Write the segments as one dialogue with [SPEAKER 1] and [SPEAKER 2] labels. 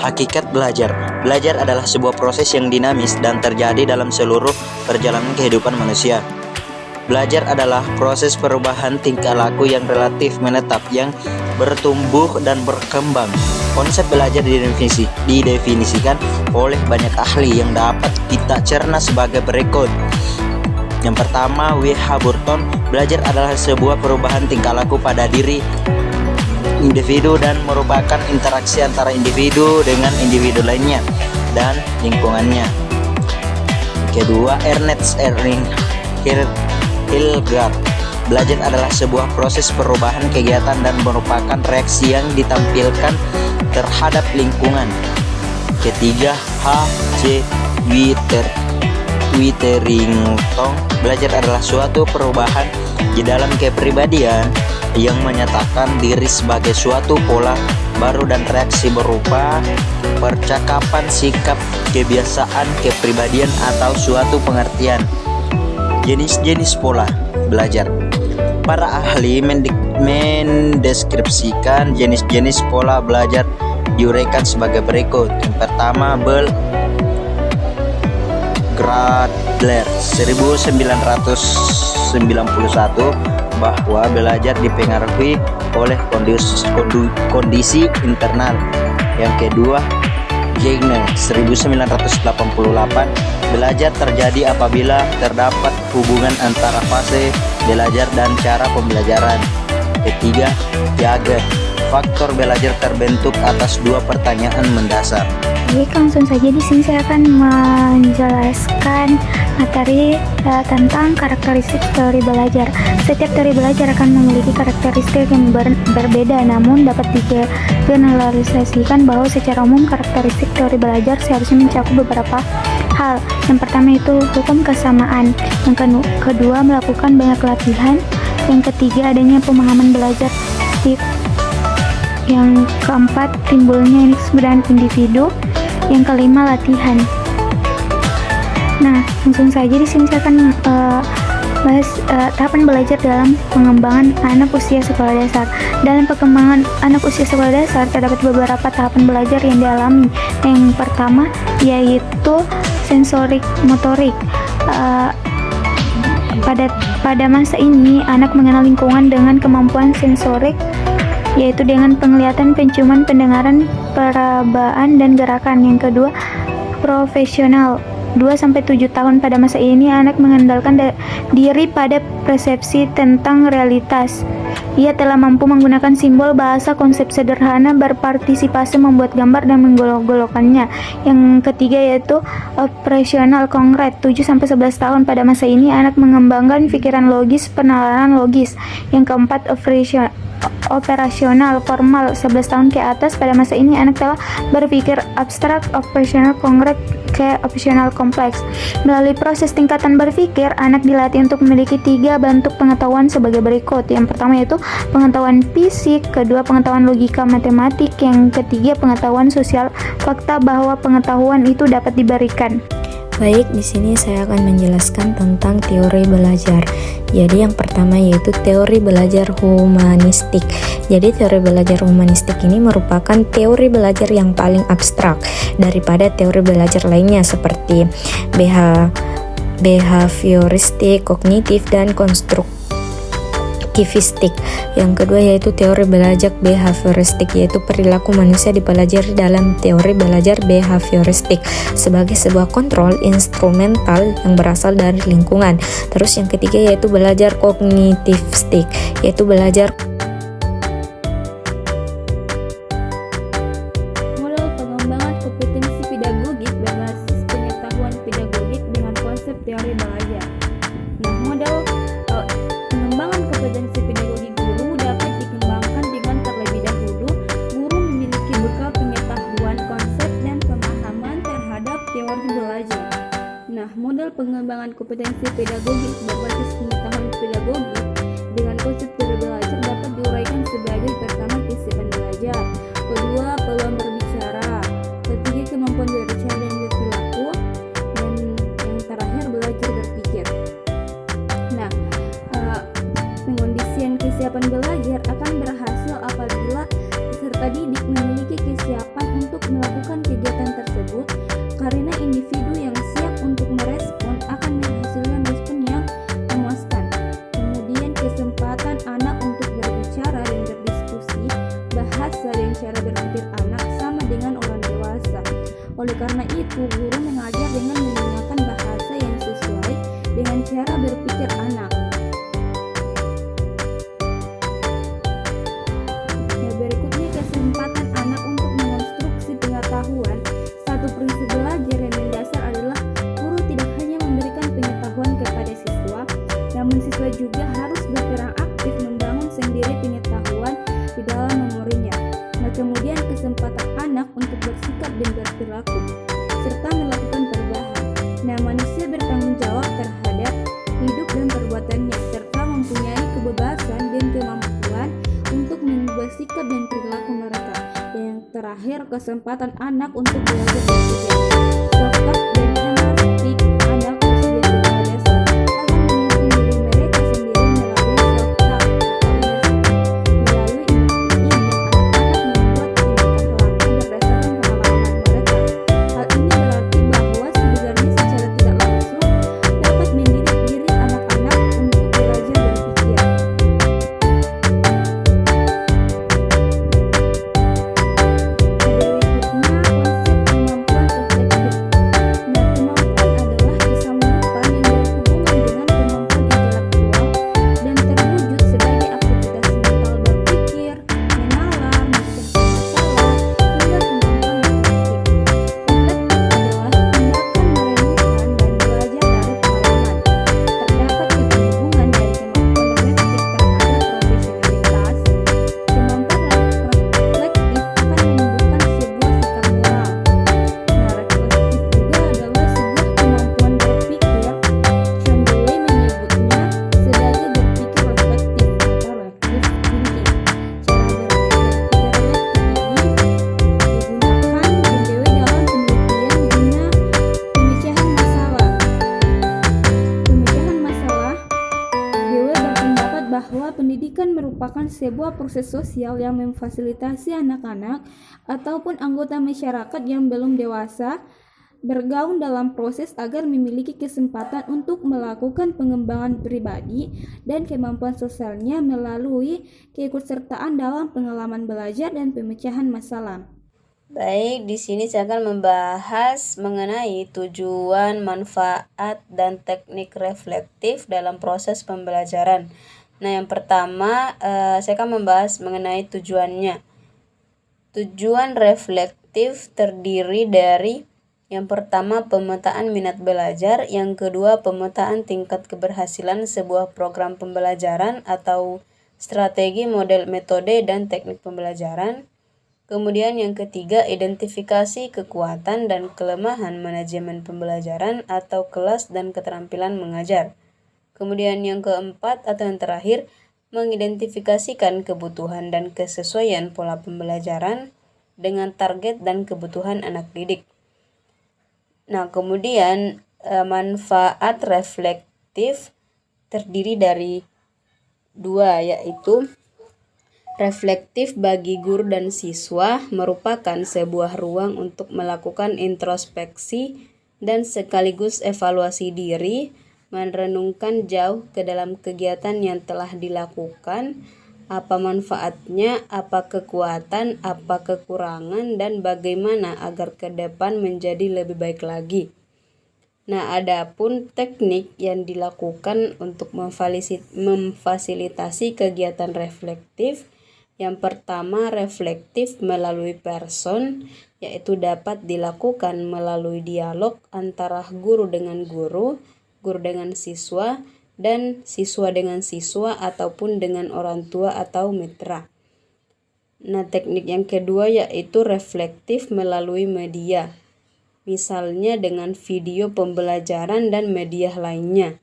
[SPEAKER 1] Hakikat belajar. Belajar adalah sebuah proses yang dinamis dan terjadi dalam seluruh perjalanan kehidupan manusia. Belajar adalah proses perubahan tingkah laku yang relatif menetap, yang bertumbuh dan berkembang. Konsep belajar didefinisikan oleh banyak ahli yang dapat kita cerna sebagai berikut. Yang pertama, W.H. Burton. Belajar adalah sebuah perubahan tingkah laku pada diri individu dan merupakan interaksi antara individu dengan individu lainnya dan lingkungannya. Kedua, Ernest Hildgard. Belajar adalah sebuah proses perubahan kegiatan dan merupakan reaksi yang ditampilkan terhadap lingkungan. Ketiga, H.C. Witherington. Belajar adalah suatu perubahan di dalam kepribadian yang menyatakan diri sebagai suatu pola baru dan reaksi berupa percakapan, sikap, kebiasaan, kepribadian, atau suatu pengertian. Jenis-jenis pola belajar. Para ahli mendeskripsikan jenis-jenis pola belajar diuraikan sebagai berikut. Yang pertama, Bell Gradler 1991 bahwa belajar dipengaruhi oleh kondisi internal. Yang kedua, Gardner 1988, belajar terjadi apabila terdapat hubungan antara fase belajar dan cara pembelajaran. Ketiga, Piaget, faktor belajar terbentuk atas dua pertanyaan mendasar.
[SPEAKER 2] Baik, langsung saja di sini saya akan menjelaskan materi tentang karakteristik teori belajar. Setiap teori belajar akan memiliki karakteristik yang berbeda, namun dapat digeneralisasikan bahwa secara umum karakteristik teori belajar seharusnya mencakup beberapa hal. Yang pertama itu hukum kesamaan, yang kedua melakukan banyak latihan, yang ketiga adanya pemahaman belajar aktif, yang keempat timbulnya dan individu, yang kelima latihan. Nah, langsung saja di sini saya akan bahas tahapan belajar dalam pengembangan anak usia sekolah dasar. Dalam perkembangan anak usia sekolah dasar terdapat beberapa tahapan belajar yang dialami. Yang pertama yaitu sensorik motorik. Pada masa ini anak mengenal lingkungan dengan kemampuan sensorik, yaitu dengan penglihatan, penciuman, pendengaran, perabaan, dan gerakan. Yang kedua, profesional. 2-7 tahun. Pada masa ini anak mengandalkan diri pada persepsi tentang realitas. Ia telah mampu menggunakan simbol, bahasa, konsep sederhana, berpartisipasi, membuat gambar, dan menggolok-golokkannya. Yang ketiga yaitu operasional konkret. 7-11 tahun. Pada masa ini anak mengembangkan pikiran logis, penalaran logis. Yang keempat, operasional formal. 11 tahun ke atas. Pada masa ini anak telah berpikir abstrak, operasional konkret, ke operasional kompleks. Melalui proses tingkatan berpikir, anak dilatih untuk memiliki 3 bentuk pengetahuan sebagai berikut. Yang pertama yaitu pengetahuan fisik, kedua pengetahuan logika matematik, yang ketiga pengetahuan sosial fakta bahwa pengetahuan itu dapat diberikan.
[SPEAKER 3] Baik, di sini saya akan menjelaskan tentang teori belajar. Jadi yang pertama yaitu teori belajar humanistik. Jadi teori belajar humanistik ini merupakan teori belajar yang paling abstrak daripada teori belajar lainnya seperti behavioristik, kognitif, dan konstruktivistik. Yang kedua yaitu teori belajar behavioristik, yaitu perilaku manusia dipelajari dalam teori belajar behavioristik sebagai sebuah kontrol instrumental yang berasal dari lingkungan. Terus yang ketiga yaitu belajar kognitivistik, yaitu belajar
[SPEAKER 4] model pengembangan kompetensi pedagogik berbasis pengetahuan pedagogik dengan konsep teori belajar. Nah, model pengembangan kompetensi pedagogi guru dapat dikembangkan dengan terlebih dahulu guru memiliki bekal pengetahuan, konsep, dan pemahaman terhadap teori belajar. Nah, model pengembangan kompetensi pedagogik berbasis pengetahuan pedagogik dengan konsep teori belajar dapat diuraikan sebagai pertama kesiapan belajar, kedua peluang berbicara, ketiga kemampuan berbicara dan berperilaku, dan yang terakhir belajar berpikir. Nah, pengondisian kesiapan belajar akan berhasil apabila peserta didik memiliki kesiapan untuk melakukan cara berpikir anak sama dengan orang dewasa. Oleh karena itu, guru mengajar dengan menggunakan bahasa yang sesuai dengan cara berpikir anak. Nah, berikutnya kesempatan anak untuk mengonstruksi pengetahuan. Satu prinsip belajar yang mendasar adalah guru tidak hanya memberikan pengetahuan kepada siswa, namun siswa juga harus berperan aktif membangun sendiri pengetahuan di dalam memorinya. Nah, kemudian kesempatan anak untuk bersikap dan berperilaku serta melakukan perubahan. Nah, manusia bertanggung jawab terhadap hidup dan perbuatannya serta mempunyai kebebasan dan kemampuan untuk mengubah sikap dan perilaku mereka. Dan yang terakhir, kesempatan anak untuk belajar berpikir. Self-talk dan empatik anak usia sekolah dasar akan memimpin diri mereka sendiri melalui self-talk atau melalui ini anak-anak membuat tingkah laku berdasarkan pengalaman mereka. Hal ini berarti bahwa sebenarnya secara tidak langsung dapat mendidik diri anak-anak untuk belajar berpikir. Berikutnya, konsep kemampuan reflektif. Nah, kemampuan adalah kesamaan yang berhubungan dengan kemampuan intelektual dan terwujud sebagai aktivitas mental berpikir, menalar, memecahkan masalah, hingga kemampuan reflektif. Reflektif adalah tindakan merenungkan dan belajar dari pengalaman. Terdapat keterhubungan dari kemampuan reflektif terhadap profesionalitas. Kemampuan reflektif akan menumbuhkan sebuah sikap moral. Nah, reflektif juga adalah sebuah kemampuan berpikir. John Dewey menyebutnya sebagai berpikir reflektif atau reflective thinking. Cara berpikir reflektif ini digunakan John Dewey dalam penelitian guna pemecahan masalah. Dewey berpendapat bahwa pendidikan merupakan sebuah proses sosial yang memfasilitasi anak-anak ataupun anggota masyarakat yang belum dewasa bergaul dalam proses agar memiliki kesempatan untuk melakukan pengembangan pribadi dan kemampuan sosialnya melalui keikutsertaan dalam pengalaman belajar dan pemecahan masalah.
[SPEAKER 3] Baik, di sini saya akan membahas mengenai tujuan, manfaat, dan teknik reflektif dalam proses pembelajaran. Nah, yang pertama, saya akan membahas mengenai tujuannya. Tujuan reflektif terdiri dari yang pertama, pemetaan minat belajar, yang kedua, pemetaan tingkat keberhasilan sebuah program pembelajaran atau strategi, model, metode, dan teknik pembelajaran. Kemudian yang ketiga, identifikasi kekuatan dan kelemahan manajemen pembelajaran atau kelas dan keterampilan mengajar. Kemudian yang keempat atau yang terakhir, mengidentifikasikan kebutuhan dan kesesuaian pola pembelajaran dengan target dan kebutuhan anak didik. Nah, kemudian manfaat reflektif terdiri dari dua, yaitu reflektif bagi guru dan siswa merupakan sebuah ruang untuk melakukan introspeksi dan sekaligus evaluasi diri, merenungkan jauh ke dalam kegiatan yang telah dilakukan, apa manfaatnya, apa kekuatan, apa kekurangan, dan bagaimana agar ke depan menjadi lebih baik lagi. Nah, adapun teknik yang dilakukan untuk memfasilitasi kegiatan reflektif, yang pertama, reflektif melalui person, yaitu dapat dilakukan melalui dialog antara guru dengan guru dengan siswa, dan siswa dengan siswa ataupun dengan orang tua atau mitra. Nah, teknik yang kedua yaitu reflektif melalui media, misalnya dengan video pembelajaran dan media lainnya.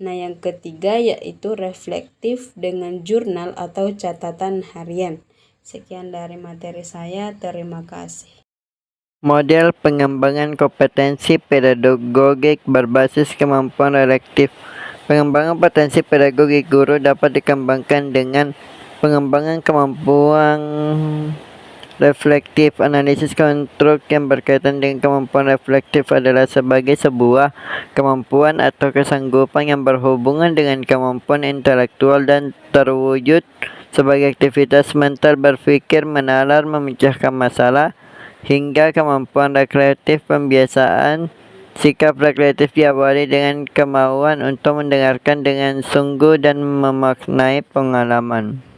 [SPEAKER 3] Nah, yang ketiga yaitu reflektif dengan jurnal atau catatan harian. Sekian dari materi saya, terima kasih.
[SPEAKER 5] Model pengembangan kompetensi pedagogik berbasis kemampuan reflektif. Pengembangan potensi pedagogik guru dapat dikembangkan dengan pengembangan kemampuan reflektif. Analisis konstruk yang berkaitan dengan kemampuan reflektif adalah sebagai sebuah kemampuan atau kesanggupan yang berhubungan dengan kemampuan intelektual dan terwujud sebagai aktivitas mental berpikir, menalar, memecahkan masalah, hingga kemampuan rekreatif pembiasaan. Sikap rekreatif diawali dengan kemauan untuk mendengarkan dengan sungguh dan memaknai pengalaman.